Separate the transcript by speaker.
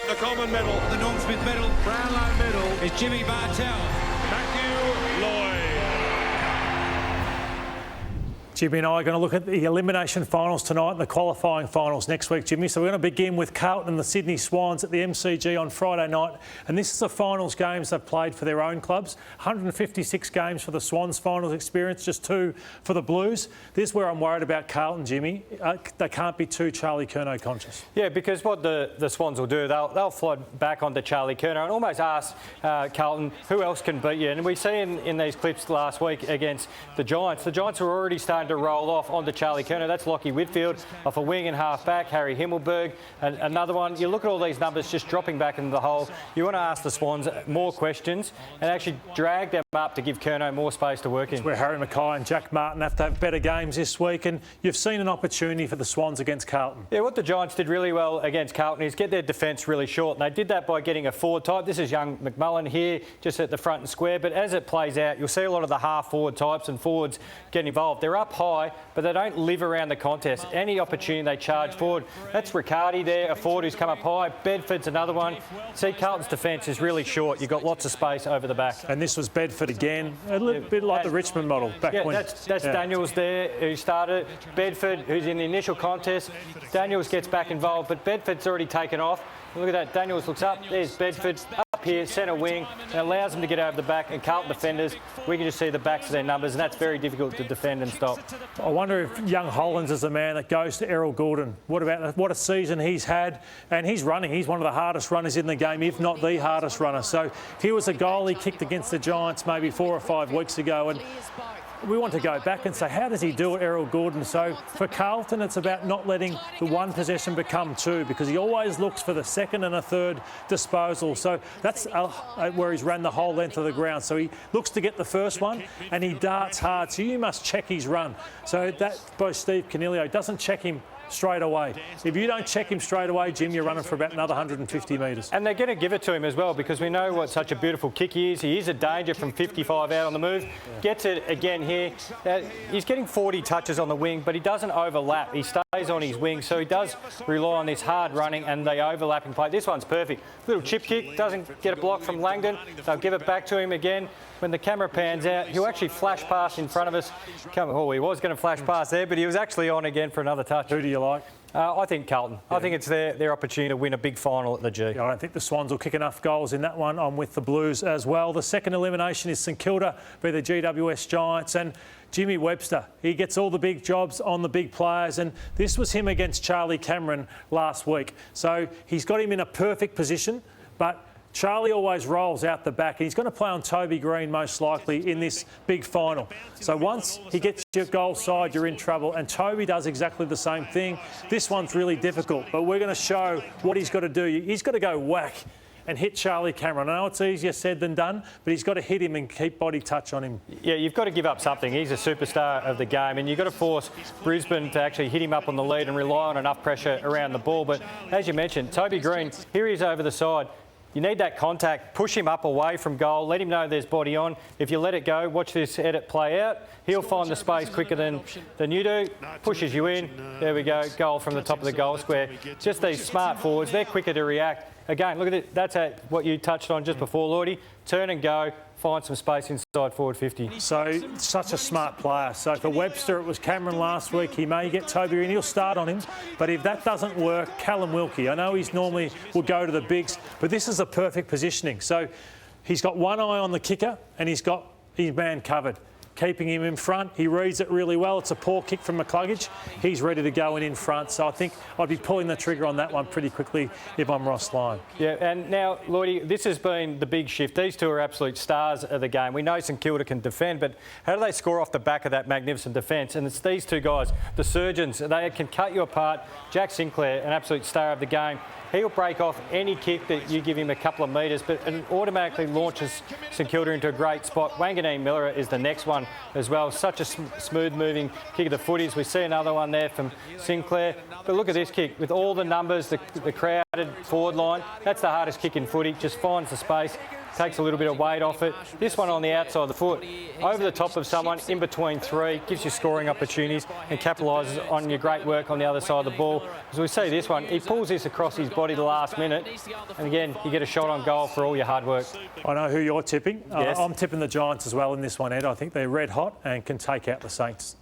Speaker 1: The Coleman medal.
Speaker 2: The Norm Smith medal.
Speaker 1: Brownlow medal
Speaker 2: is Jimmy Bartel.
Speaker 1: Matthew Lloyd.
Speaker 3: Jimmy and I are going to look at the elimination finals tonight and the qualifying finals next week, Jimmy. So we're going to begin with Carlton and the Sydney Swans at the MCG on Friday night. And this is the finals games they've played for their own clubs. 156 games for the Swans finals experience, just 2 for the Blues. This is where I'm worried about Carlton, Jimmy. They can't be too Charlie Curnow conscious.
Speaker 4: Yeah, because what the Swans will do, they'll flood back onto Charlie Curnow and almost ask Carlton, who else can beat you? And we see in these clips last week against the Giants were already starting to roll off onto Charlie Curnow. That's Lockie Whitfield off a wing and half back, Harry Himmelberg, and another one. You look at all these numbers just dropping back into the hole. You want to ask the Swans more questions and actually drag them up to give Curnow more space to work in.
Speaker 3: It's where Harry Mackay and Jack Martin have to have better games this week, and you've seen an opportunity for the Swans against Carlton.
Speaker 4: Yeah, what the Giants did really well against Carlton is get their defence really short, and they did that by getting a forward type. This is young McMullen here, just at the front and square, but as it plays out, you'll see a lot of the half-forward types and forwards get involved. They're up high, but they don't live around the contest. Any opportunity they charge forward. That's Riccardi there, a forward who's come up high. Bedford's another one. See, Carlton's defence is really short. You've got lots of space over the back.
Speaker 3: And this was Bedford again, a little bit like the Richmond model back when.
Speaker 4: That's Daniels there who started. Bedford, who's in the initial contest. Daniels gets back involved, but Bedford's already taken off. Look at that. Daniels looks up. There's Bedford up here, centre wing, and allows them to get over the back. And Carlton defenders, we can just see the backs of their numbers, and that's very difficult to defend and stop.
Speaker 3: I wonder if young Hollands is the man that goes to Errol Goulden. What a season he's had, and he's running. He's one of the hardest runners in the game, if not the hardest runner. So here was a goal he kicked against the Giants maybe 4 or 5 weeks ago, and we want to go back and say, how does he do it, Errol Goulden? So for Carlton, it's about not letting the one possession become 2, because he always looks for the second and a third disposal. So that's where he's ran the whole length of the ground. So he looks to get the first one and he darts hard. So you must check his run. So that by Steve Coniglio doesn't check him straight away. If you don't check him straight away, Jim, you're running for about another 150 metres.
Speaker 4: And they're going to give it to him as well, because we know what such a beautiful kick he is. He is a danger from 55 out on the move. Gets it again here. He's getting 40 touches on the wing, but he doesn't overlap. He stays on his wing, so he does rely on this hard running and the overlapping play. This one's perfect. Little chip kick, doesn't get a block from Langdon. They'll give it back to him again. When the camera pans out, he'll actually flash past in front of us. Oh, he was going to flash past there, but he was actually on again for another touch.
Speaker 3: Who do you like?
Speaker 4: I think Carlton. Yeah. I think it's their opportunity to win a big final at the G.
Speaker 3: Yeah, I don't think the Swans will kick enough goals in that one. I'm with the Blues as well. The second elimination is St Kilda v the GWS Giants, and Jimmy Webster, he gets all the big jobs on the big players, and this was him against Charlie Cameron last week. So he's got him in a perfect position, but Charlie always rolls out the back, and he's going to play on Toby Green most likely in this big final. So once he gets your goal side, you're in trouble, and Toby does exactly the same thing. This one's really difficult, but we're going to show what he's got to do. He's got to go whack and hit Charlie Cameron. I know it's easier said than done, but he's got to hit him and keep body touch on him.
Speaker 4: Yeah, you've got to give up something. He's a superstar of the game, and you've got to force Brisbane to actually hit him up on the lead and rely on enough pressure around the ball. But as you mentioned, Toby Green, here he is over the side. You need that contact, push him up away from goal, let him know there's body on. If you let it go, watch this edit play out, he'll find the space quicker than you do, pushes you in. There we go, goal from the top of the goal square. Just these smart forwards, they're quicker to react. Again, look at it, that's what you touched on just before, Lloydie. Turn and go, find some space inside forward 50.
Speaker 3: So, such a smart player. So for Webster, it was Cameron last week. He may get Toby and he'll start on him. But if that doesn't work, Callum Wilkie. I know he's normally will go to the bigs, but this is a perfect positioning. So he's got one eye on the kicker and he's got his man covered, keeping him in front. He reads it really well. It's a poor kick from McCluggage. He's ready to go in front. So I think I'd be pulling the trigger on that one pretty quickly if I'm Ross Lyon. Yeah,
Speaker 4: and now, Lloydie, this has been the big shift. These two are absolute stars of the game. We know St Kilda can defend, but how do they score off the back of that magnificent defence? And it's these two guys, the surgeons. They can cut you apart. Jack Sinclair, an absolute star of the game. He'll break off any kick that you give him a couple of metres, but it automatically launches St Kilda into a great spot. Wanganeen Miller is the next one as well. Such a smooth-moving kick of the footies. We see another one there from Sinclair. But look at this kick. With all the numbers, the crowded forward line, that's the hardest kick in footy. Just finds the space. takes a little bit of weight off it. This one on the outside of the foot, over the top of someone, in between three, gives you scoring opportunities and capitalises on your great work on the other side of the ball. As we see this one, he pulls this across his body the last minute, and again, you get a shot on goal for all your hard work.
Speaker 3: I know who you're tipping.
Speaker 4: Yes.
Speaker 3: I'm tipping the Giants as well in this one, Ed. I think they're red hot and can take out the Saints.